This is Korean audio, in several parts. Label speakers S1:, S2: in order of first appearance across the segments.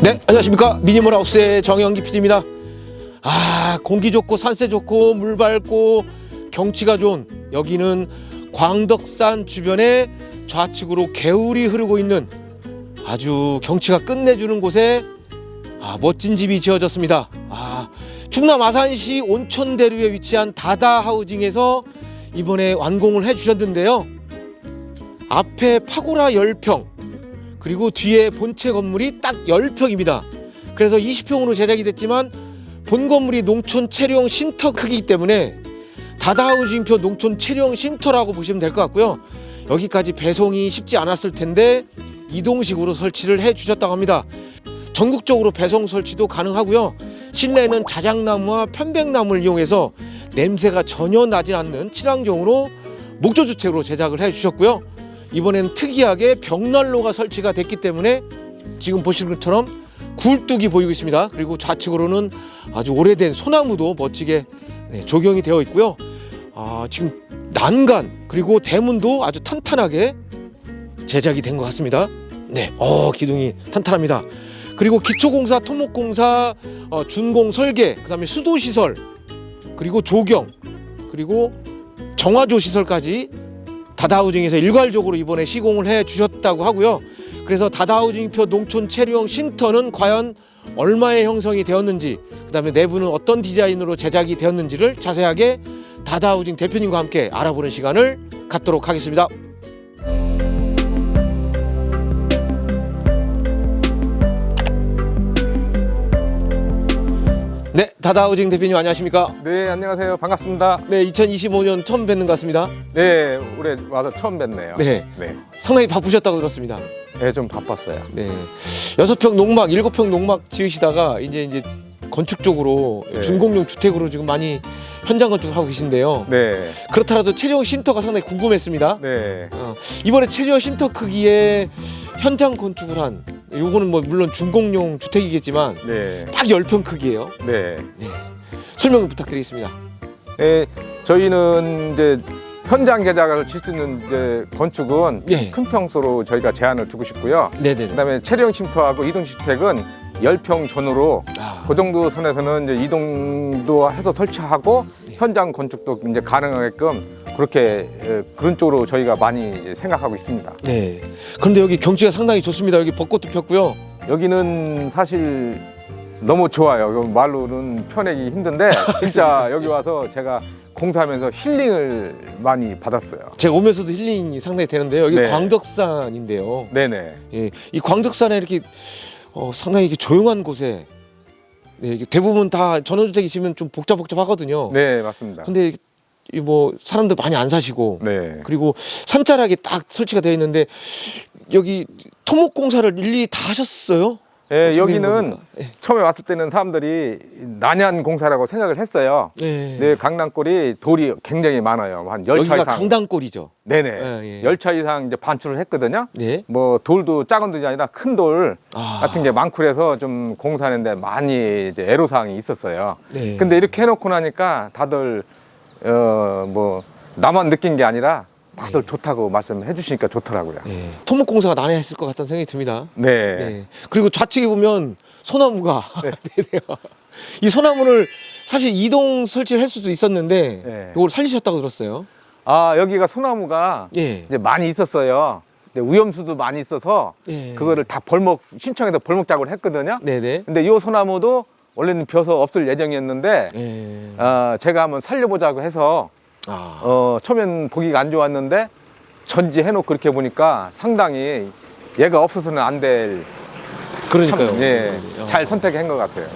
S1: 네, 안녕하십니까. 미니멀하우스의 정영기 PD입니다. 공기 좋고 산세 좋고 물 밝고 경치가 좋은 여기는 광덕산 주변에 좌측으로 개울이 흐르고 있는 아주 경치가 끝내주는 곳에 멋진 집이 지어졌습니다. 충남 아산시 온천대로에 위치한 다다하우징에서 이번에 완공을 해주셨는데요. 앞에 파고라 10평, 그리고 뒤에 본체 건물이 딱 10평입니다. 그래서 20평으로 제작이 됐지만 본 건물이 농촌 체류형 쉼터 크기이기 때문에 다다하우징표 농촌 체류형 쉼터라고 보시면 될 것 같고요. 여기까지 배송이 쉽지 않았을 텐데 이동식으로 설치를 해 주셨다고 합니다. 전국적으로 배송 설치도 가능하고요. 실내에는 자작나무와 편백나무를 이용해서 냄새가 전혀 나지 않는 친환경으로 목조주택으로 제작을 해 주셨고요. 이번에는 특이하게 벽난로가 설치가 됐기 때문에 지금 보시는 것처럼 굴뚝이 보이고 있습니다. 그리고 좌측으로는 아주 오래된 소나무도 멋지게 조경이 되어 있고요. 지금 난간 그리고 대문도 아주 탄탄하게 제작이 된 것 같습니다. 네, 기둥이 탄탄합니다. 그리고 기초공사, 토목공사, 준공 설계, 그다음에 수도시설, 그리고 조경, 그리고 정화조 시설까지 다다하우징에서 일괄적으로 이번에 시공을 해 주셨다고 하고요. 그래서 다다하우징표 농촌 체류형 쉼터는 과연 얼마의 형성이 되었는지, 그다음에 내부는 어떤 디자인으로 제작이 되었는지를 자세하게 다다하우징 대표님과 함께 알아보는 시간을 갖도록 하겠습니다. 네, 다다하우징 대표님 안녕하십니까?
S2: 네, 안녕하세요. 반갑습니다.
S1: 네, 2025년 처음 뵙는 것 같습니다.
S2: 네, 올해 와서 처음 뵙네요.
S1: 네,
S2: 네,
S1: 상당히 바쁘셨다고 들었습니다.
S2: 네, 좀 바빴어요.
S1: 네, 6평 농막, 7평 농막 지으시다가 이제 건축 쪽으로
S2: 네.
S1: 준공용 주택으로 지금 많이 현장 건축을 하고 계신데요.
S2: 네,
S1: 그렇더라도 체류형 쉼터가 상당히 궁금했습니다.
S2: 네,
S1: 이번에 체류형 쉼터 크기의 현장 건축을 한, 요거는 뭐 물론 준공용 주택이겠지만
S2: 네,
S1: 딱 10평 크기예요.
S2: 네.
S1: 네, 설명 부탁드리겠습니다.
S2: 네, 저희는 이제 현장 제작을 칠 수 있는 이제 건축은
S1: 예.
S2: 큰 평수로 저희가 제한을 두고 싶고요.
S1: 네네.
S2: 그다음에 체류형 쉼터하고 이동주택은 10평 전후로 그 정도 선에서는 이제 이동도 해서 설치하고 현장 건축도 이제 가능하게끔 그렇게 그런 쪽으로 저희가 많이 이제 생각하고 있습니다.
S1: 네. 그런데 여기 경치가 상당히 좋습니다. 여기 벚꽃도 폈고요.
S2: 여기는 사실 너무 좋아요. 이거 말로는 표현하기 힘든데 진짜 여기 와서 제가 공사하면서 힐링을 많이 받았어요.
S1: 제가 오면서도 힐링이 상당히 되는데요. 여기
S2: 네.
S1: 광덕산인데요.
S2: 네네.
S1: 예, 이 광덕산에 이렇게 상당히 이렇게 조용한 곳에, 네, 이게 대부분 다 전원주택이시면 좀 복잡하거든요.
S2: 네, 맞습니다.
S1: 근데 이 뭐 사람들 많이 안 사시고,
S2: 네.
S1: 그리고 산자락에 딱 설치가 되어 있는데 여기 토목공사를 일일이 다 하셨어요?
S2: 예,
S1: 어떻게 된
S2: 여기는
S1: 겁니까? 예.
S2: 처음에 왔을 때는 사람들이 난연 공사라고 생각을 했어요.
S1: 네.
S2: 네, 강낭골이 돌이 굉장히 많아요. 한 10차
S1: 여기가
S2: 이상.
S1: 강당골이죠.
S2: 네네.
S1: 예.
S2: 10차 이상 이제 반출을 했거든요.
S1: 네.
S2: 뭐 돌도 작은 돌이 아니라 큰 돌
S1: 아.
S2: 같은 게 많고 그래서 좀 공사하는데 많이 이제 애로사항이 있었어요.
S1: 네.
S2: 근데 이렇게 해놓고 나니까 다들 뭐 나만 느낀 게 아니라 다들 좋다고 말씀해 주시니까 좋더라고요.
S1: 네. 토목공사가 난해했을 것 같다는 생각이 듭니다.
S2: 네.
S1: 네. 그리고 좌측에 보면 소나무가 네네요. 이 소나무를 사실 이동 설치를 할 수도 있었는데
S2: 네.
S1: 이걸 살리셨다고 들었어요.
S2: 여기가 소나무가
S1: 예.
S2: 이제 많이 있었어요. 근데 위험수도 많이 있어서
S1: 예.
S2: 그거를 다 신청해서 벌목 작업을 했거든요.
S1: 네네.
S2: 근데 이 소나무도 원래는 벼서 없을 예정이었는데
S1: 예.
S2: 제가 한번 살려보자고 해서 처음엔 보기가 안 좋았는데 전지해놓고 그렇게 보니까 상당히 얘가 없어서는 안 될
S1: 그러니까요.
S2: 예,
S1: 어.
S2: 잘 선택한 것 같아요.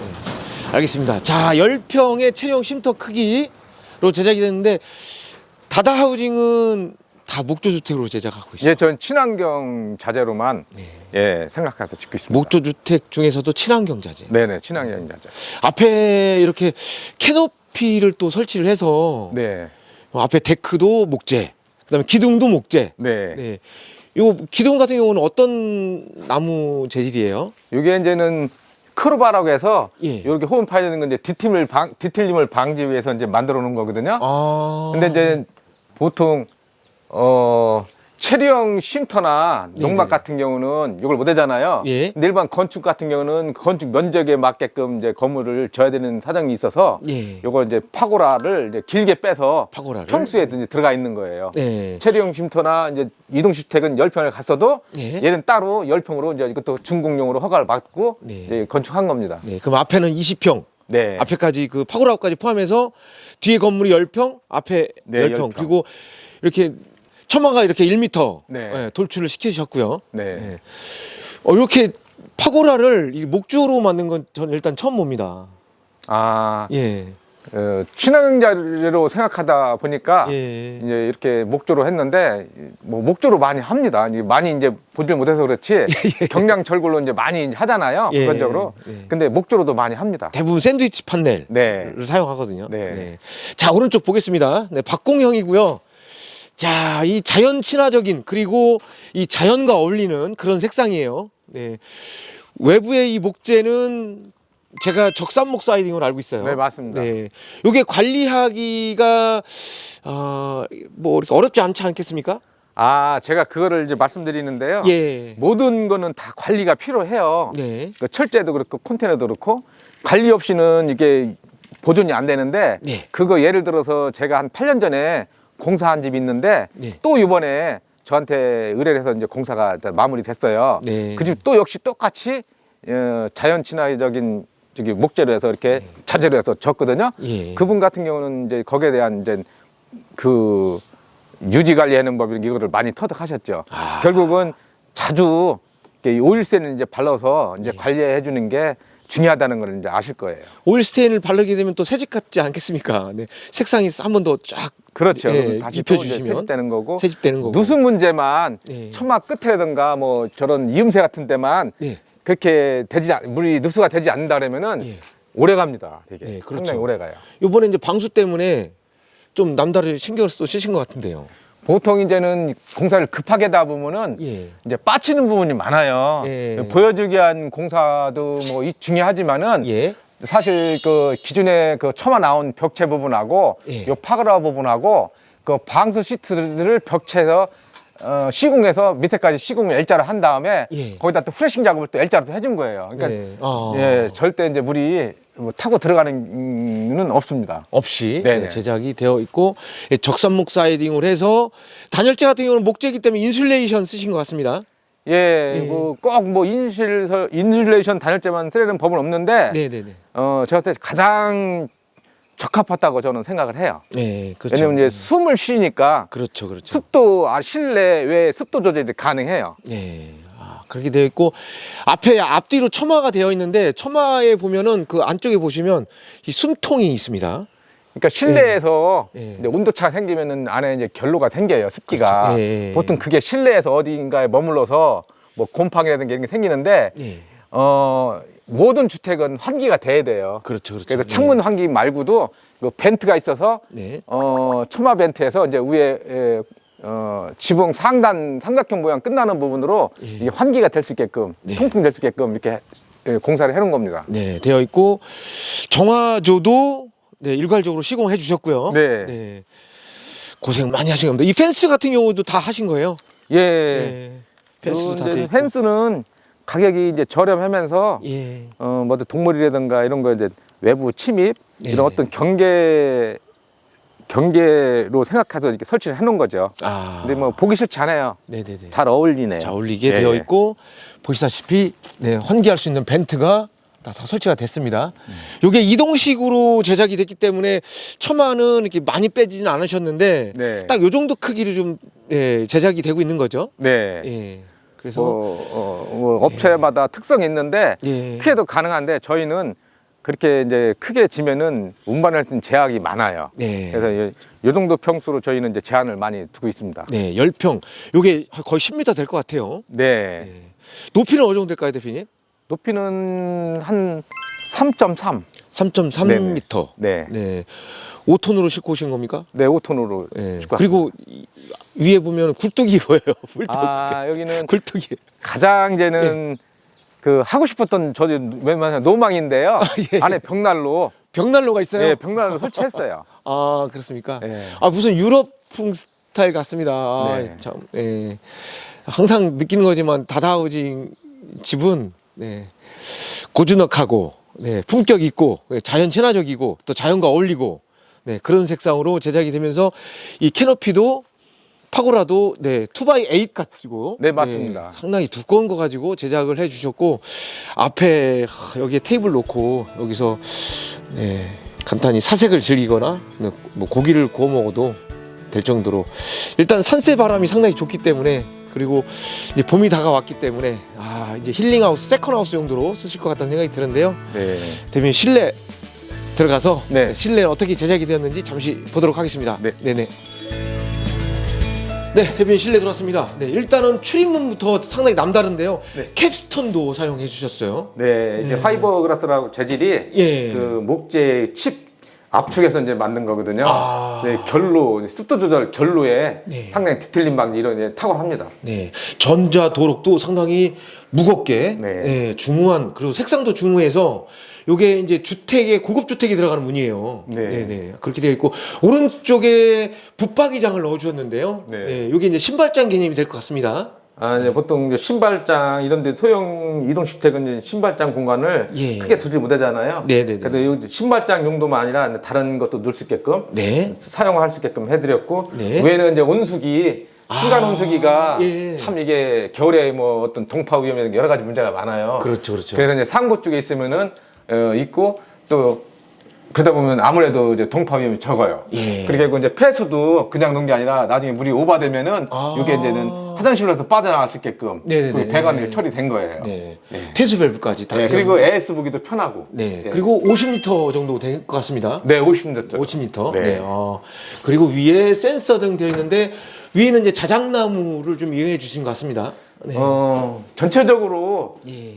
S1: 알겠습니다. 자, 10평의 체류형 쉼터 크기로 제작이 됐는데 다다하우징은 다 목조주택으로 제작하고 있어요.
S2: 예, 전 친환경 자재로만 예, 생각해서 짓고 있습니다.
S1: 목조주택 중에서도 친환경 자재.
S2: 네네, 친환경 자재.
S1: 앞에 이렇게 캐노피를 또 설치를 해서
S2: 네,
S1: 앞에 데크도 목재, 그다음에 기둥도 목재.
S2: 네.
S1: 네. 요 기둥 같은 경우는 어떤 나무 재질이에요?
S2: 이게 이제는 크로바라고 해서
S1: 예.
S2: 이렇게 호흡 파야 되는 건 이제 뒤틀림을 방지 위해서 이제 만들어 놓은 거거든요.
S1: 아.
S2: 근데 이제 보통 체리형 쉼터나 농막
S1: 네네.
S2: 같은 경우는 이걸 못 하잖아요.
S1: 예.
S2: 근데 일반 건축 같은 경우는 건축 면적에 맞게끔 이제 건물을 져야 되는 사정이 있어서
S1: 예.
S2: 요거 이제 파고라를 이제 길게 빼서
S1: 파고라를?
S2: 평수에 이제 들어가 있는 거예요.
S1: 네.
S2: 체리형 쉼터나 이제 이동주택은 10평을 갔어도
S1: 예.
S2: 얘는 따로 10평으로 이제 이것도 준공용으로 허가를 받고
S1: 네.
S2: 이제 건축한 겁니다.
S1: 네. 그럼 앞에는 20평.
S2: 네.
S1: 앞에까지 그 파고라까지 포함해서 뒤에 건물이 10평, 앞에
S2: 네,
S1: 10평.
S2: 10평.
S1: 그리고 이렇게 처마가 이렇게 1m
S2: 네.
S1: 돌출을 시키셨고요.
S2: 네.
S1: 이렇게 파고라를 이 목조로 만든 건 저는 일단 처음 봅니다.
S2: 아,
S1: 예.
S2: 친환경 로 생각하다 보니까
S1: 예.
S2: 이제 이렇게 목조로 했는데 뭐 목조로 많이 합니다. 이제 많이 이제 보질 못해서 그렇지 경량 철골로 이제 많이 하잖아요.
S1: 예.
S2: 보편적으로.
S1: 예.
S2: 근데 목조로도 많이 합니다.
S1: 대부분 샌드위치 판넬을
S2: 네.
S1: 사용하거든요.
S2: 네.
S1: 자, 오른쪽 보겠습니다. 네, 박공형이고요. 자, 이 자연 친화적인 그리고 이 자연과 어울리는 그런 색상이에요. 네. 외부의 이 목재는 제가 적산목 사이딩으로 알고 있어요.
S2: 네, 맞습니다.
S1: 네. 요게 관리하기가 뭐 이렇게 어렵지 않지 않겠습니까?
S2: 아, 제가 그거를 이제 말씀드리는데요.
S1: 예.
S2: 모든 거는 다 관리가 필요해요.
S1: 네.
S2: 그 철제도 그렇고 콘테이너도 그렇고 관리 없이는 이게 보존이 안 되는데
S1: 네.
S2: 그거 예를 들어서 제가 한 8년 전에 공사한 집이 있는데
S1: 네.
S2: 또 이번에 저한테 의뢰를 해서 이제 공사가 마무리됐어요.
S1: 네.
S2: 그 집 또 역시 똑같이 자연 친화적인 저기 목재로 해서 이렇게 자재로 해서 졌거든요.
S1: 예.
S2: 그분 같은 경우는 이제 거기에 대한 이제 그 유지 관리하는 법 이거를 많이 터득하셨죠.
S1: 아.
S2: 결국은 자주 이렇게 오일세는 이제 발라서 이제 관리해 주는 게 중요하다는 걸 이제 아실 거예요.
S1: 오일 스테인을 바르게 되면 또 새집 같지 않겠습니까? 네. 색상이 한 번 더 쫙
S2: 그렇죠.
S1: 예,
S2: 그럼 다시 또 이제
S1: 입혀주시면
S2: 세집되는 거고.
S1: 새집되는 거고.
S2: 누수 문제만
S1: 예.
S2: 처마 끝이라든가 뭐 저런 이음새 같은 데만
S1: 네.
S2: 그렇게 물이 누수가 되지 않는다 그러면은
S1: 예.
S2: 오래 갑니다. 되게
S1: 예, 그렇죠.
S2: 상당히 오래 가요.
S1: 요번에 이제 방수 때문에 좀 남다른 신경을 또 쓰신 것 같은데요.
S2: 보통 이제는 공사를 급하게 하다 보면은
S1: 예.
S2: 이제 빠지는 부분이 많아요.
S1: 예.
S2: 보여주기 위한 공사도 뭐 중요하지만은
S1: 예.
S2: 사실 그 기존에 그 처마 나온 벽체 부분하고
S1: 예.
S2: 요 파그라 부분하고 그 방수 시트를 벽체에서 시공해서 밑에까지 시공을 L자로 한 다음에
S1: 예.
S2: 거기다 또 프레싱 작업을 또 L자로 또 해준 거예요. 그러니까
S1: 네.
S2: 예, 절대 이제 물이 뭐 타고 들어가는 없습니다.
S1: 없이
S2: 네네.
S1: 제작이 되어 있고 예, 적산목 사이딩을 해서 단열재 같은 경우는 목재이기 때문에 인슐레이션 쓰신 것 같습니다.
S2: 예,
S1: 예.
S2: 뭐 꼭 뭐 인슐레이션 단열재만 쓰려는 법은 없는데
S1: 네네네.
S2: 제가 볼 때 가장 적합하다고 저는 생각을 해요.
S1: 네, 그렇죠.
S2: 왜냐면 이제 숨을 쉬니까
S1: 그렇죠, 그렇죠.
S2: 습도 실내외 습도 조절이 가능해요.
S1: 네. 그렇게 되어 있고 앞뒤로 처마가 되어 있는데 처마에 보면은 그 안쪽에 보시면 이 숨통이 있습니다.
S2: 그러니까 실내에서
S1: 예.
S2: 이제 온도차가 생기면은 안에 이제 결로가 생겨요, 습기가.
S1: 그렇죠. 예.
S2: 보통 그게 실내에서 어딘가에 머물러서 뭐 곰팡이라든가 이런 게 생기는데
S1: 예.
S2: 모든 주택은 환기가 돼야 돼요.
S1: 그렇죠, 그렇죠.
S2: 그래서 창문 환기 말고도 그 벤트가 있어서
S1: 네.
S2: 처마 벤트에서 이제 위에 지붕 상단 삼각형 모양 끝나는 부분으로
S1: 예.
S2: 이게 환기가 될 수 있게끔
S1: 네.
S2: 통풍 될 수 있게끔 이렇게 공사를 해놓은 겁니다.
S1: 네, 되어 있고 정화조도 네, 일괄적으로 시공해 주셨고요.
S2: 네.
S1: 고생 많이 하신 겁니다. 이 펜스 같은 경우도 다 하신 거예요?
S2: 예.
S1: 네. 펜스도 다
S2: 이제
S1: 돼 있고.
S2: 펜스는 가격이 이제 저렴하면서
S1: 예.
S2: 뭐 동물이라든가 이런 거 이제 외부 침입
S1: 네.
S2: 이런 어떤 경계로 생각해서 이렇게 설치를 해놓은 거죠. 근데 뭐 보기 싫지 않아요.
S1: 네네네.
S2: 잘 어울리네.
S1: 자, 어울리게
S2: 예.
S1: 되어 있고 보시다시피 네, 환기할 수 있는 벤트가 다 설치가 됐습니다. 이게 이동식으로 제작이 됐기 때문에 처마는 이렇게 많이 빼지는 않으셨는데
S2: 네.
S1: 딱 요 정도 크기로 좀 예, 제작이 되고 있는 거죠.
S2: 네.
S1: 예. 그래서
S2: 뭐 업체마다 특성이 있는데
S1: 예.
S2: 크게도 가능한데 저희는 그렇게 이제 크게 지면은 운반할 수 있는 제약이 많아요.
S1: 네.
S2: 그래서 이 정도 평수로 저희는 이제 제한을 많이 두고 있습니다.
S1: 네, 10평. 요게 거의 10m 될 것 같아요.
S2: 네.
S1: 네. 높이는 어느 정도 될까요, 대표님?
S2: 높이는 한 3.3.
S1: 3.3m.
S2: 네.
S1: 네. 5톤으로 싣고 오신 겁니까?
S2: 네, 5톤으로.
S1: 네. 그리고 위에 보면 굴뚝이 보여요. 굴뚝.
S2: 여기는
S1: 굴뚝이.
S2: 가장 이제는 그 하고 싶었던 저희 웬만한 노망인데요.
S1: 예.
S2: 안에 벽난로.
S1: 벽난로가 있어요?
S2: 네, 벽난로 설치했어요.
S1: 아, 그렇습니까?
S2: 네.
S1: 무슨 유럽풍 스타일 같습니다. 아,
S2: 네.
S1: 참, 예. 항상 느끼는 거지만 다다우징 집은 네. 고즈넉하고 네. 품격 있고 자연 친화적이고 또 자연과 어울리고 네. 그런 색상으로 제작이 되면서 이 캐노피도 파고라도 네 2x8 가지고
S2: 네, 맞습니다.
S1: 상당히 두꺼운 거 가지고 제작을 해주셨고 앞에 여기에 테이블 놓고 여기서 네, 간단히 사색을 즐기거나 뭐 고기를 구워 먹어도 될 정도로 일단 산세 바람이 상당히 좋기 때문에 그리고 이제 봄이 다가왔기 때문에 아 이제 힐링하우스 세컨하우스 용도로 쓰실 것 같다는 생각이 드는데요.
S2: 네.
S1: 대표님 실내 들어가서
S2: 네.
S1: 실내는 어떻게 제작이 되었는지 잠시 보도록 하겠습니다.
S2: 네.
S1: 네네. 네, 대표님 실내 들어왔습니다. 네, 일단은 출입문부터 상당히 남다른데요.
S2: 네.
S1: 캡스톤도 사용해 주셨어요.
S2: 네, 이제
S1: 네.
S2: 파이버그라스라고 재질이
S1: 예.
S2: 그 목재 칩 압축해서 이제 만든 거거든요.
S1: 아.
S2: 네, 결로 습도 조절 결로에
S1: 네.
S2: 상당히 뒤틀림 방지 이런 게 탁월합니다.
S1: 네, 전자 도록도 상당히 무겁게,
S2: 네.
S1: 네, 중후한 그리고 색상도 중후해서 요게 이제 주택에 고급 주택이 들어가는 문이에요.
S2: 네.
S1: 네, 그렇게 되어 있고 오른쪽에 붙박이장을 넣어주었는데요.
S2: 네.
S1: 네, 요게 이제 신발장 개념이 될 것 같습니다.
S2: 아, 이제 보통 이제 신발장 이런데 소형 이동주택은 이제 신발장 공간을
S1: 예.
S2: 크게 두지 못하잖아요.
S1: 네네네.
S2: 그래도 요 신발장 용도만 아니라 다른 것도 넣을 수 있게끔
S1: 네.
S2: 사용할 수 있게끔 해드렸고
S1: 네.
S2: 외에는 이제 온수기 순간 온수기가
S1: 예.
S2: 참 이게 겨울에 뭐 어떤 동파 위험이나 여러 가지 문제가 많아요.
S1: 그렇죠, 그렇죠.
S2: 그래서 이제 상부 쪽에 있으면은 있고 또 그러다 보면 아무래도 이제 동파 위험이 적어요.
S1: 예.
S2: 그리고 이제 폐수도 그냥 놓은 게 아니라 나중에 물이 오버되면은
S1: 아.
S2: 이게 이제는 화장실로서 빠져나갈 수 있게끔
S1: 네네네.
S2: 그 배관이 처리된 거예요.
S1: 네.
S2: 네.
S1: 퇴수 밸브까지 다.
S2: 네,
S1: 되어
S2: 그리고
S1: 있는.
S2: AS 보기도 편하고.
S1: 네.
S2: 네.
S1: 그리고 50m 정도 될 것 같습니다.
S2: 네, 50m.
S1: 50m.
S2: 네.
S1: 네. 그리고 위에 센서 등 되어 있는데 위에는 이제 자작나무를 좀 이용해 주신 것 같습니다. 네.
S2: 전체적으로
S1: 예.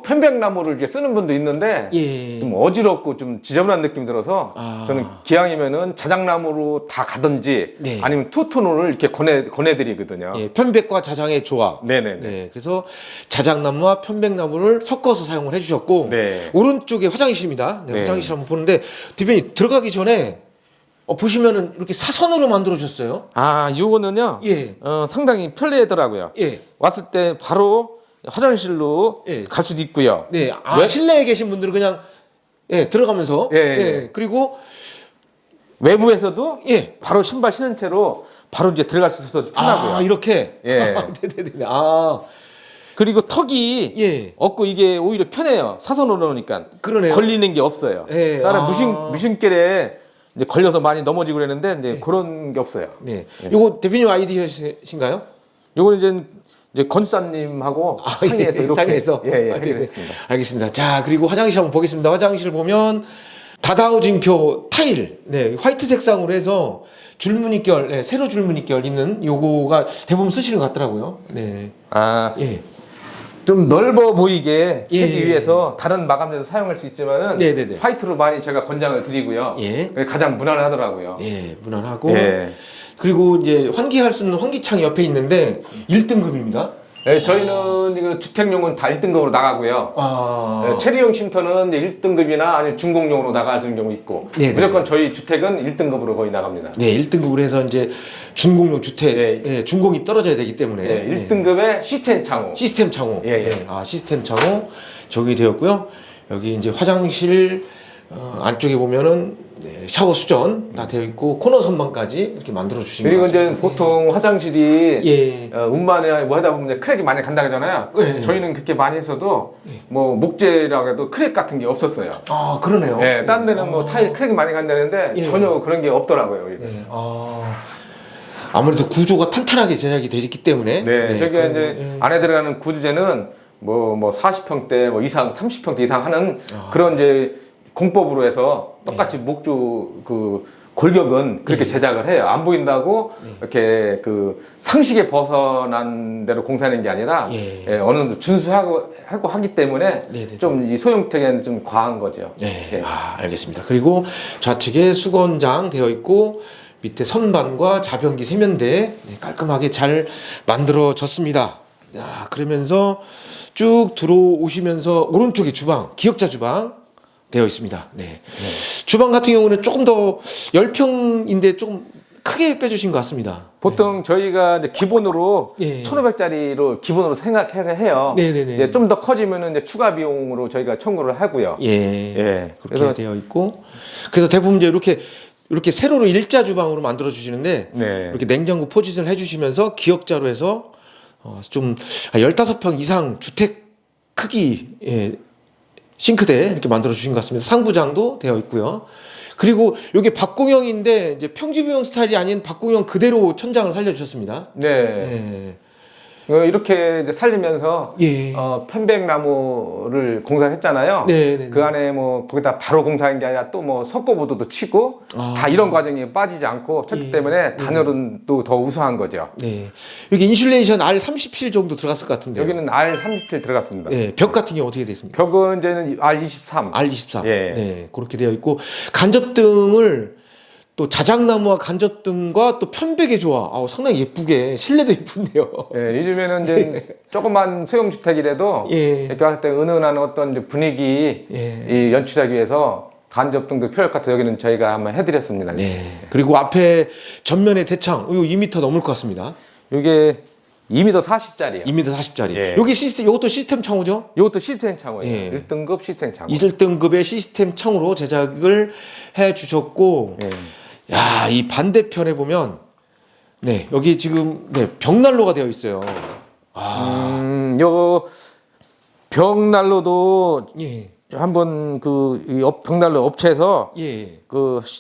S2: 편백나무를 이제 쓰는 분도 있는데
S1: 예.
S2: 좀 어지럽고 좀 지저분한 느낌이 들어서
S1: 아.
S2: 저는 기왕이면은 자작나무로 다 가든지
S1: 네.
S2: 아니면 투톤을 이렇게 권해드리거든요.
S1: 예, 편백과 자장의 조합.
S2: 네네네.
S1: 네, 그래서 자작나무와 편백나무를 섞어서 사용을 해주셨고
S2: 네.
S1: 오른쪽에 화장실입니다. 네,
S2: 네.
S1: 화장실 한번 보는데 대표님 들어가기 전에 보시면은 이렇게 사선으로 만들어 주셨어요.
S2: 아, 요거는요.
S1: 예,
S2: 상당히 편리하더라고요.
S1: 예,
S2: 왔을 때 바로 화장실로
S1: 예.
S2: 갈 수도 있고요.
S1: 네.
S2: 왜?
S1: 실내에 계신 분들은 그냥 들어가면서
S2: 예.
S1: 그리고
S2: 외부에서도
S1: 예.
S2: 바로 신발 신은 채로 바로 이제 들어갈 수 있어서 편하고요.
S1: 이렇게
S2: 예.
S1: 네네네.
S2: 그리고 턱이
S1: 예.
S2: 없고 이게 오히려 편해요. 사선으로 놓으니까
S1: 그러네요.
S2: 걸리는 게 없어요.
S1: 예.
S2: 다른 무심결에 이제 걸려서 많이 넘어지고 그랬는데 이제 그런 게 없어요.
S1: 네. 요거 대표님 아이디어신가요?
S2: 요거는 이제 건수사님하고 상의해서 이렇게
S1: 상의해서
S2: 예,
S1: 네, 네.
S2: 했습니다.
S1: 알겠습니다. 자, 그리고 화장실 한번 보겠습니다. 화장실 보면 다다우징표 타일, 네, 화이트 색상으로 해서 줄무늬결, 네, 세로 줄무늬결 있는 요거가 대부분 쓰시는 것 같더라고요. 네,
S2: 아,
S1: 예,
S2: 좀 넓어 보이게
S1: 예.
S2: 하기 위해서 다른 마감재도 사용할 수 있지만은
S1: 네네네.
S2: 화이트로 많이 제가 권장을 드리고요.
S1: 예.
S2: 가장 무난하더라고요.
S1: 예, 무난하고.
S2: 예.
S1: 그리고 이제 환기할 수 있는 환기창이 옆에 있는데 1등급입니다.
S2: 네, 저희는 이거 주택용은 다 1등급으로 나가고요. 네, 체리용 쉼터는 이제 1등급이나 아니면 중공용으로 나가는 경우 있고
S1: 네네.
S2: 무조건 저희 주택은 1등급으로 거의 나갑니다.
S1: 네, 1등급으로 해서 이제 준공용 주택,
S2: 네.
S1: 예, 준공이 떨어져야 되기 때문에.
S2: 네, 1등급의 시스템 창호.
S1: 시스템 창호.
S2: 예, 예.
S1: 네, 시스템 창호 적용이 되었고요. 여기 이제 화장실 안쪽에 보면은 네, 샤워 수전 다 되어 있고 코너 선반까지 이렇게 만들어 주신 것
S2: 그리고
S1: 같습니다.
S2: 이제 보통 화장실이
S1: 예.
S2: 운반이나 뭐 하다 보면 크랙이 많이 간다 그러잖아요.
S1: 예.
S2: 저희는 그렇게 많이 했어도 뭐 목재라고 해도 크랙 같은 게 없었어요.
S1: 그러네요.
S2: 네, 딴 데는 뭐 타일 크랙이 많이 간다는데
S1: 예.
S2: 전혀 그런 게 없더라고요. 우리.
S1: 네, 아무래도 구조가 탄탄하게 제작이 되어 있기 때문에.
S2: 네, 저기가
S1: 그런
S2: 이제
S1: 거, 예.
S2: 안에 들어가는 구조재는 뭐 40평대 뭐 이상, 30평대 이상 하는 그런 이제 공법으로 해서 똑같이 목조 그 골격은 그렇게 제작을 해요. 안 보인다고 이렇게 그 상식에 벗어난 대로 공사하는 게 아니라 어느 정도 준수하고 하기 때문에
S1: 네네.
S2: 좀 이 소형택에는 좀 과한 거죠.
S1: 네,
S2: 예.
S1: 알겠습니다. 그리고 좌측에 수건장 되어 있고 밑에 선반과 자변기 세면대 깔끔하게 잘 만들어졌습니다. 그러면서 쭉 들어오시면서 오른쪽에 주방, 기역자 주방 되어 있습니다. 네. 주방 같은 경우는 조금 더 10평인데 조금 크게 빼주신 것 같습니다.
S2: 보통 저희가 이제 기본으로
S1: 예.
S2: 1,500짜리로 기본으로 생각해요.
S1: 네네네.
S2: 좀 더 커지면은 이제 추가 비용으로 저희가 청구를 하고요.
S1: 예.
S2: 예.
S1: 그렇게
S2: 그래서
S1: 되어 있고 그래서 대부분 이제 이렇게 세로로 일자 주방으로 만들어 주시는데
S2: 네.
S1: 이렇게 냉장고 포지션을 해주시면서 기역자로 해서 좀 15평 이상 주택 크기 싱크대 이렇게 만들어 주신 것 같습니다. 상부장도 되어 있고요. 그리고 이게 박공형인데 이제 평지부형 스타일이 아닌 박공형 그대로 천장을 살려주셨습니다.
S2: 네. 이렇게 이제 살리면서
S1: 예.
S2: 편백나무를 공사를 했잖아요.
S1: 네.
S2: 그 안에 뭐 거기다 바로 공사한 게 아니라 또 뭐 석고보드도 치고 다 이런 과정이 빠지지 않고 쳤기
S1: 예.
S2: 때문에 단열은 또 더 우수한 거죠.
S1: 네. 여기 인슐레이션 R37 정도 들어갔을 것 같은데요.
S2: 여기는 R37 들어갔습니다.
S1: 네. 벽 같은 경우 어떻게 되어 있습니까?
S2: 벽은 이제는 R23.
S1: R23.
S2: 예.
S1: 네. 그렇게 되어 있고 간접등을 또 자작나무와 간접등과 또 편백의 조화. 상당히 예쁘게 실내도 예쁜데요.
S2: 예, 요즘에는 이제 조그만 소형주택이라도
S1: 예.
S2: 이렇게 할 때 은은한 어떤 이제 분위기 이 연출하기 위해서 간접등도 필요할 것 같아요. 여기는 저희가 한번 해드렸습니다.
S1: 네. 그리고 앞에 전면에 대창, 이거 2m 넘을 것 같습니다.
S2: 이게 2m 40짜리예요.
S1: 2m 40짜리.
S2: 예.
S1: 여기 이것도 시스템 창호죠?
S2: 이것도 시스템 창호예요.
S1: 예.
S2: 1등급 시스템 창호.
S1: 1등급의 시스템 창호로 제작을 해 주셨고,
S2: 예.
S1: 야, 이 반대편에 보면, 네, 여기 지금, 벽난로가 되어 있어요.
S2: 요 벽난로도
S1: 예.
S2: 한번 이 벽난로 업체에서
S1: 예.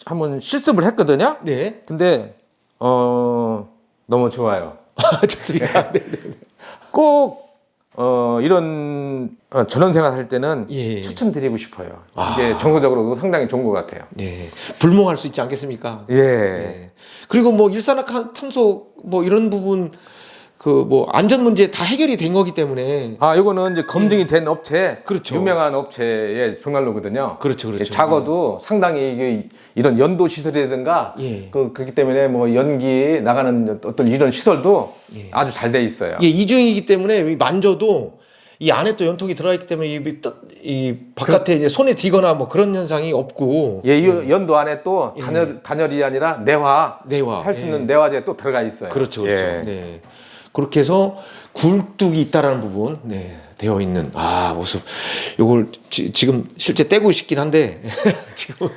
S2: 한번 실습을 했거든요.
S1: 네.
S2: 근데 너무 좋아요.
S1: 좋습니까? 네.
S2: 꼭 이런 전원생활 할 때는
S1: 예.
S2: 추천드리고 싶어요. 이게 정서적으로도 상당히 좋은 것 같아요.
S1: 네. 불멍할 수 있지 않겠습니까?
S2: 예.
S1: 네. 그리고 뭐 일산화탄소 뭐 이런 부분 안전 문제 다 해결이 된 거기 때문에
S2: 이거는 이제 검증이 된 업체,
S1: 그렇죠.
S2: 유명한 업체의 벽난로거든요.
S1: 그렇죠.
S2: 작아도 상당히 이런 연도 시설이라든가
S1: 예.
S2: 그렇기 때문에 뭐 연기 나가는 어떤 이런 시설도 아주 잘 돼 있어요.
S1: 이게 이중이기 때문에 만져도 이 안에 또 연통이 들어있기 때문에 이 바깥에 이제 손에 쥐거나 뭐 그런 현상이 없고
S2: 이 연도 안에 또 단열이 아니라 내화
S1: 내화
S2: 할 수 있는 내화제 또 들어가 있어요.
S1: 그렇죠.
S2: 예.
S1: 네. 그렇게 해서 굴뚝이 있다라는 부분 되어 있는 모습. 요걸 지금 실제 떼고 싶긴 한데 지금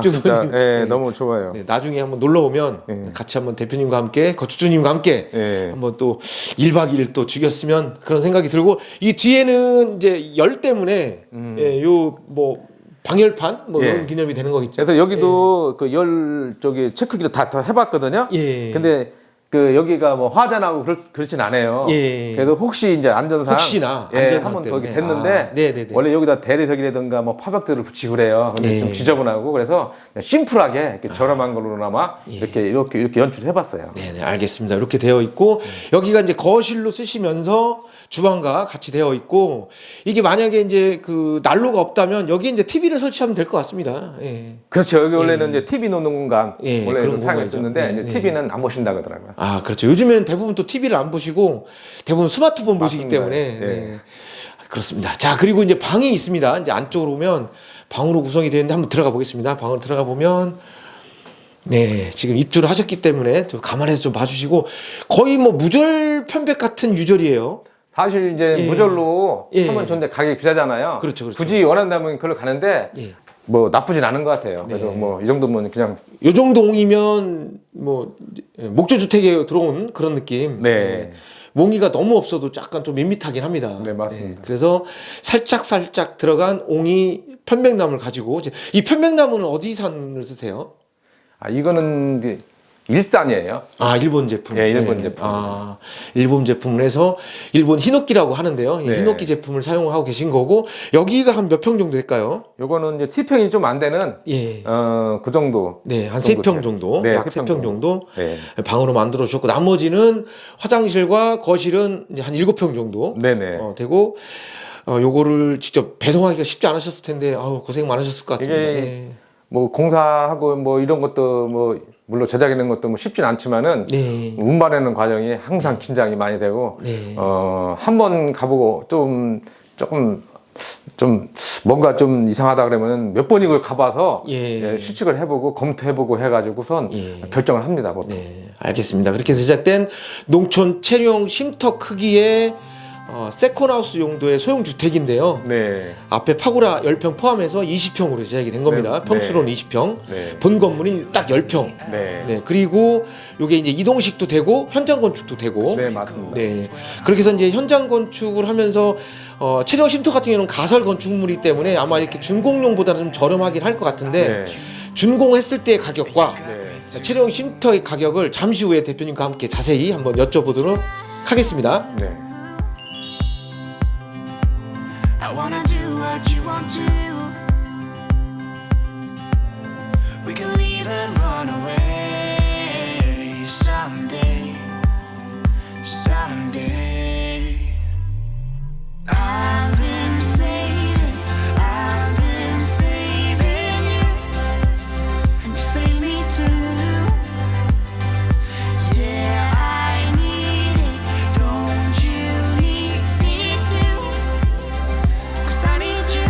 S2: 진짜 너무 좋아요.
S1: 나중에 한번 놀러 오면 같이 한번 대표님과 함께 건축주님과 함께 한번 또 1박 2일 또 죽였으면 그런 생각이 들고 이 뒤에는 이제 열 때문에 요 뭐 방열판 이런 기념이 되는 거겠죠.
S2: 그래서 여기도 그 열 체크기로 다 해봤거든요. 근데 여기가 뭐 화재나고 그렇진 않아요. 그래도 혹시 이제 안전상 한번 더 됐는데 원래 여기다 대리석이라든가 뭐 파벽들을 붙이고 그래요. 근데 좀 지저분하고 그래서 심플하게 이렇게 저렴한 걸로나마 이렇게 연출해봤어요.
S1: 네, 알겠습니다. 이렇게 되어 있고 여기가 이제 거실로 쓰시면서 주방과 같이 되어 있고 이게 만약에 이제 난로가 없다면 여기 이제 TV를 설치하면 될 것 같습니다.
S2: 그렇죠. 여기 원래는 이제 TV 놓는 공간 원래
S1: 그런
S2: 사용했었는데 TV는 안 보신다고 하더라고요.
S1: 그렇죠. 요즘에는 대부분 또 TV를 안 보시고 대부분 스마트폰 보시기 때문에 그렇습니다. 자, 그리고 이제 방이 있습니다. 이제 안쪽으로 오면 방으로 구성이 되어 있는데 한번 들어가 보겠습니다. 방으로 들어가 보면 지금 입주를 하셨기 때문에 좀 감안해서 좀 봐주시고 거의 뭐 무절 편백 같은 유절이에요.
S2: 사실 이제 무절로 하면 좋은데 가격이 비싸잖아요.
S1: 그렇죠.
S2: 굳이 원한다면 그걸로 가는데 뭐 나쁘진 않은 것 같아요. 그래서 뭐 이 정도면 그냥
S1: 요 정도 옹이면 뭐 목조 주택에 들어온 그런 느낌. 몽이가 너무 없어도 약간 좀 밋밋하긴 합니다.
S2: 네, 맞습니다.
S1: 그래서 살짝 들어간 옹이 편백나무를 가지고 이 편백나무는 어디산을 쓰세요?
S2: 이거는 이제 일산이에요.
S1: 일본 제품.
S2: 일본 제품.
S1: 일본 제품을 해서 일본 히노키라고 하는데요. 이 히노키 제품을 사용하고 계신 거고 여기가 한 몇 평 정도 될까요?
S2: 요거는 이제 T평이 좀 안 되는 그 정도.
S1: 한 3평 정도. 약 3평 정도. 방으로 만들어 주셨고 나머지는 화장실과 거실은 이제 한 7평 정도 되고 요거를 직접 배송하기가 쉽지 않으셨을 텐데 고생 많으셨을 것 같습니다.
S2: 뭐 공사하고 뭐 이런 것도 뭐 물론 제작하는 것도 뭐 쉽진 않지만은 운반하는 과정이 항상 긴장이 많이 되고 한 번 가보고 조금 좀 뭔가 좀 이상하다 그러면 몇 번 이걸 가봐서
S1: 예.
S2: 수칙을 해보고 검토해보고 해가지고선
S1: 예.
S2: 결정을 합니다. 보통.
S1: 네, 알겠습니다. 그렇게 제작된 농촌 체류용 쉼터 크기의 세컨하우스 용도의 소형 주택인데요.
S2: 네.
S1: 앞에 파고라 10평 포함해서 20평으로 제작이 된 겁니다.
S2: 네.
S1: 평수로는 20평.
S2: 네.
S1: 본 건물이 딱 10평.
S2: 네.
S1: 네, 그리고 요게 이제 이동식도 되고 현장 건축도 되고.
S2: 네, 맞습니다.
S1: 네. 그렇게 해서 이제 현장 건축을 하면서 체류용 쉼터 같은 경우는 가설 건축물이기 때문에 아마 이렇게 준공용보다는 좀 저렴하긴 할 것 같은데
S2: 네.
S1: 준공했을 때의 가격과
S2: 네.
S1: 체류용 쉼터의 가격을 잠시 후에 대표님과 함께 자세히 한번 여쭤보도록 하겠습니다.
S2: 네.
S3: I wanna do what you want to. We can leave and run away someday, someday. I've been saving you, and you save me too. Yeah, I need it. Don't you need me too? 'Cause I need you.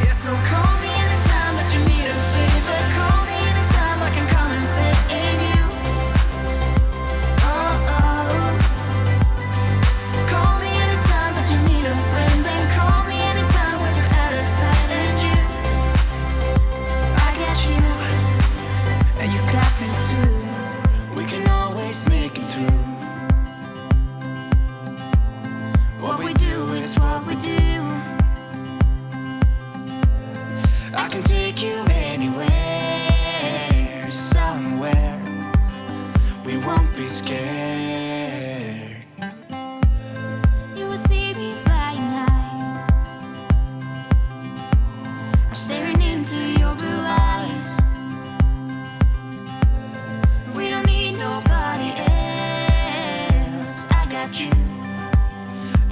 S3: Yeah, so call me anytime that you need a favor. Call me anytime I can come and save you. Oh, oh. Call me anytime that you need a friend. And call me anytime when you're at a tight end. I got you, and you got me too. We can always make it through. What we do is what we do. I can take you anywhere, somewhere. We won't be scared. You will see me flying high. I'm staring into your blue eyes. We don't need nobody else. I got you,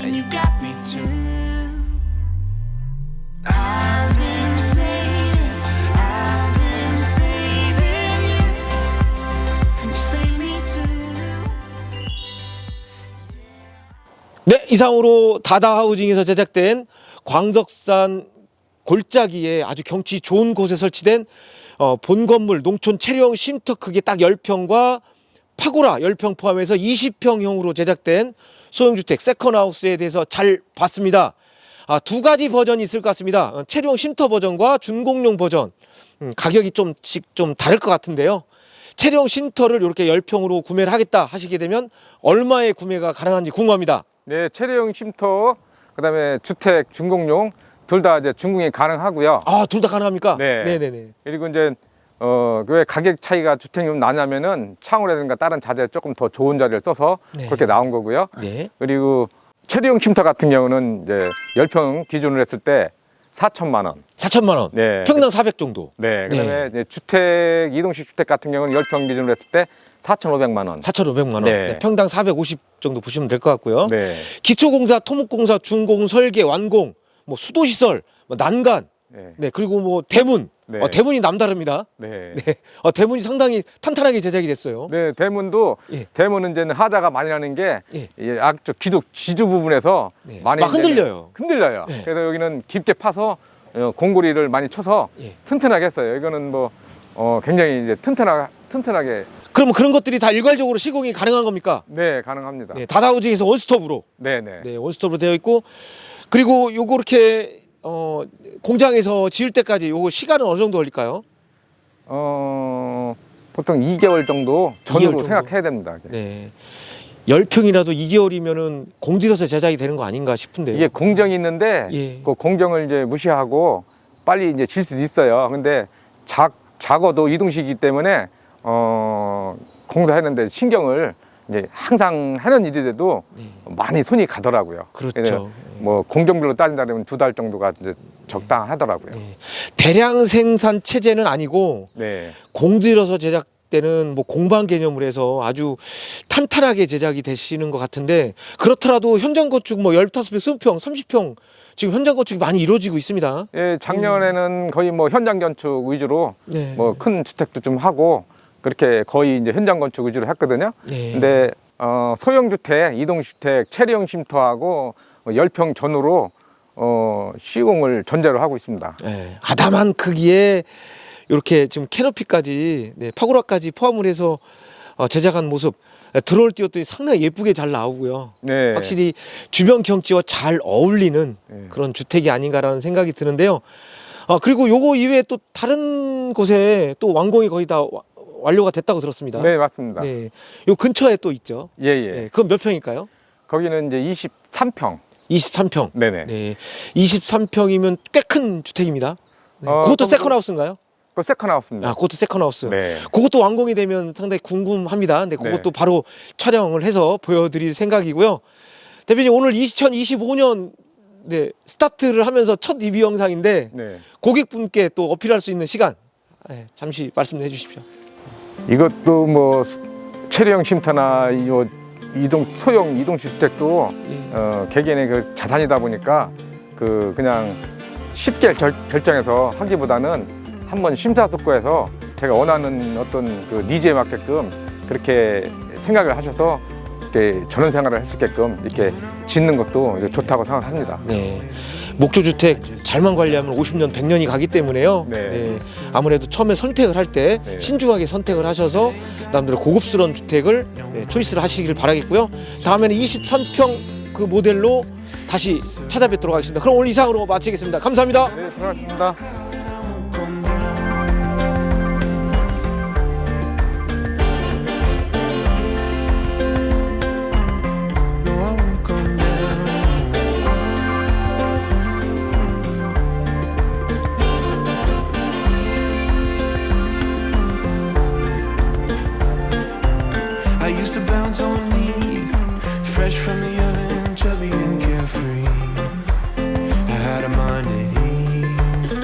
S3: and you got me too. I've been saving you, and you save me too.
S1: 네, 이상으로 다다하우징에서 제작된 광덕산 골짜기에 아주 경치 좋은 곳에 설치된 본 건물 농촌 체류용 쉼터 크기 딱 10평과 파고라 10평 포함해서 20평형으로 제작된 소형주택 세컨하우스에 대해서 잘 봤습니다. 두 가지 버전이 있을 것 같습니다. 체류용 쉼터 버전과 준공용 버전. 가격이 좀 다를 것 같은데요. 체류용 쉼터를 이렇게 10평으로 구매를 하겠다 하시게 되면 얼마에 구매가 가능한지 궁금합니다.
S2: 네, 체류용 쉼터, 그다음에 주택 준공용 둘 다 이제 준공이 가능하고요.
S1: 둘 다 가능합니까?
S2: 네.
S1: 네네네.
S2: 그리고 이제 왜 가격 차이가 주택용 나냐면은 창호라든가 다른 자재 조금 더 좋은 자재를 써서
S1: 네.
S2: 그렇게 나온 거고요.
S1: 네.
S2: 그리고 체류용 쉼터 같은 경우는 이제 10평 기준으로 했을 때 4천만 원.
S1: 4천만 원.
S2: 네.
S1: 평당 400 정도.
S2: 네. 그다음에 이제 주택 이동식 주택 같은 경우는 10평 기준으로 했을 때 4,500만 원.
S1: 4,500만 원.
S2: 네.
S1: 네, 평당 450 정도 보시면 될 것 같고요.
S2: 네.
S1: 기초공사, 토목공사, 준공, 설계, 완공, 뭐 수도시설, 뭐 난간,
S2: 네.
S1: 네, 그리고 뭐 대문.
S2: 네.
S1: 대문이 남다릅니다.
S2: 네.
S1: 네. 대문이 상당히 탄탄하게 제작이 됐어요.
S2: 네, 대문도
S1: 예.
S2: 대문은 이제 하자가 많이 나는 게
S1: 예.
S2: 앞쪽 지주 부분에서
S1: 네.
S2: 많이
S1: 막
S2: 이제는
S1: 흔들려요.
S2: 흔들려요.
S1: 예.
S2: 그래서 여기는 깊게 파서 공고리를 많이 쳐서
S1: 예.
S2: 튼튼하게 했어요. 이거는 뭐 굉장히 이제 튼튼하게
S1: 그러면 그런 것들이 다 일괄적으로 시공이 가능한 겁니까?
S2: 네, 가능합니다.
S1: 네, 다다우징에서 원스톱으로.
S2: 네, 네.
S1: 네, 원스톱으로 되어 있고, 그리고 요거 이렇게 공장에서 지을 때까지 요거 시간은 어느 정도 걸릴까요?
S2: 보통 2개월 정도
S1: 2개월
S2: 전으로
S1: 정도.
S2: 생각해야 됩니다.
S1: 네. 10평이라도 2개월이면은 공들여서 제작이 되는 거 아닌가 싶은데요.
S2: 이게 공정이 있는데
S1: 예.
S2: 그 공정을 이제 무시하고 빨리 이제 질 수도 있어요. 근데 작어도 이동식이기 때문에 공사하는데 신경을 이제 항상 하는 일이라도 많이 손이 가더라고요.
S1: 그렇죠.
S2: 그래서 뭐 공정별로 따진다면 2달 정도가 이제 적당하더라고요.
S1: 네. 대량 생산 체제는 아니고
S2: 네.
S1: 공들여서 제작되는 뭐 공방 개념으로 해서 아주 탄탄하게 제작이 되시는 것 같은데, 그렇더라도 현장 건축 뭐 15평, 20평, 30평 지금 현장 건축이 많이 이루어지고 있습니다.
S2: 예, 작년에는 거의 뭐 현장 건축 위주로
S1: 네.
S2: 뭐 큰 주택도 좀 하고 그렇게 거의 이제 현장 건축 위주로 했거든요.
S1: 네.
S2: 근데 소형 주택, 이동 주택, 체류용 쉼터하고 10평 전후로 시공을 전제로 하고 있습니다.
S1: 네, 아담한 크기에 이렇게 지금 캐노피까지 네, 파고라까지 포함을 해서 제작한 모습 들어올 띄웠더니 상당히 예쁘게 잘 나오고요.
S2: 네.
S1: 확실히 주변 경치와 잘 어울리는
S2: 네.
S1: 그런 주택이 아닌가라는 생각이 드는데요. 그리고 요거 이외에 또 다른 곳에 또 완공이 거의 다 완료가 됐다고 들었습니다.
S2: 네, 맞습니다.
S1: 네, 요 근처에 또 있죠.
S2: 예, 예.
S1: 네, 그건 몇 평일까요?
S2: 거기는 이제 23평.
S1: 23평.
S2: 네네.
S1: 네, 23평이면 꽤 큰 주택입니다. 네, 그것도
S2: 그럼
S1: 세컨하우스인가요?
S2: 그 세컨하우스입니다.
S1: 그것도 세컨하우스.
S2: 네.
S1: 그것도 완공이 되면 상당히 궁금합니다. 근데 그것도
S2: 네.
S1: 바로 촬영을 해서 보여드릴 생각이고요. 대표님 오늘 2025년 네, 스타트를 하면서 첫 리뷰 영상인데
S2: 네.
S1: 고객분께 또 어필할 수 있는 시간 네, 잠시 말씀해 주십시오.
S2: 이것도 뭐 체류형 쉼터나 소형 이동주택도
S1: 예.
S2: 개개인의 그 자산이다 보니까 그냥 쉽게 결정해서 하기보다는 한번 심사숙고해서 제가 원하는 어떤 그 니즈에 맞게끔 그렇게 생각을 하셔서 이렇게 전원생활을 할 수 있게끔 이렇게 짓는 것도 좋다고 생각합니다.
S1: 네. 목조주택 잘만 관리하면 50년, 100년이 가기 때문에요.
S2: 네.
S1: 네. 아무래도 처음에 선택을 할 때
S2: 네.
S1: 신중하게 선택을 하셔서 남들의 고급스러운 주택을 네, 초이스를 하시길 바라겠고요. 다음에는 23평 그 모델로 다시 찾아뵙도록 하겠습니다. 그럼 오늘 이상으로 마치겠습니다. 감사합니다.
S2: 네, 수고하셨습니다.
S4: No, I won't come down. I used to bounce on knees, fresh from the oven, chubby and carefree. I had a mind at ease.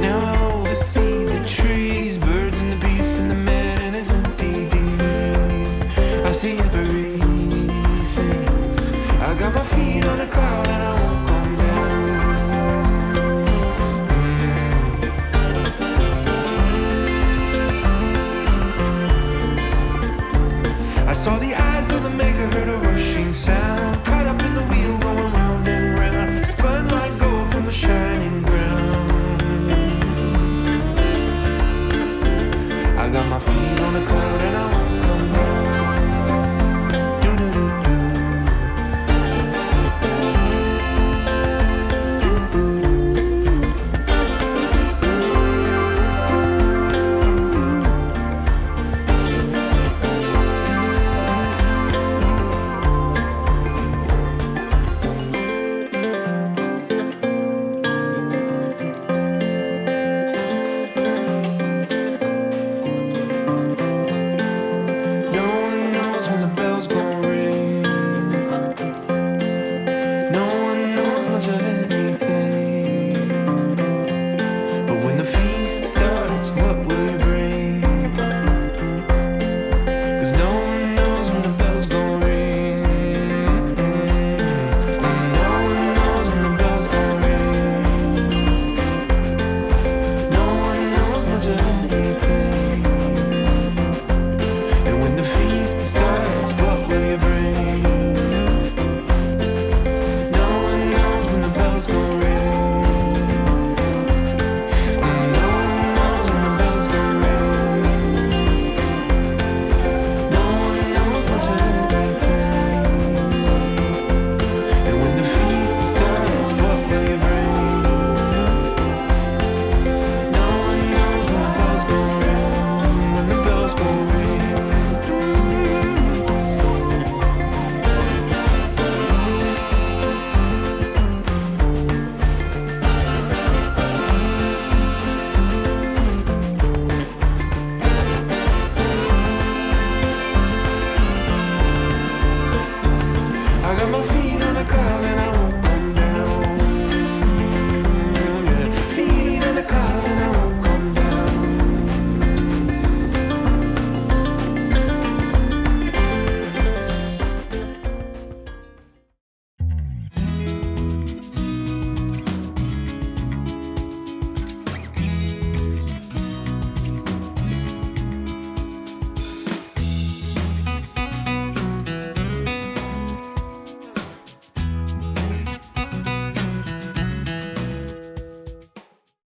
S4: Now I oversee the trees, birds and the beasts and the man and his empty deeds. I see everything. I got my feet on a cloud and I won't come down. I saw the eyes of the maker, heard a rushing sound. Caught up in the wheel, going round and round. Spun like gold from the shining ground. I got my feet on a cloud and I won't come down. Do-do-do-do. No one knows when the bell's gonna ring. No one knows much of anything. But when the feast starts, what will you bring? 'Cause no one knows when the bell's gonna ring. No one knows when the bell's gonna ring. No one knows much of anything. And when the feast starts, what will you bring? No one knows when the bells go ring. No one knows when the bells go ring. No one knows much of anything. And when the feast starts, what will you bring? No one knows when the bells go ring. When the bells go ring. I got my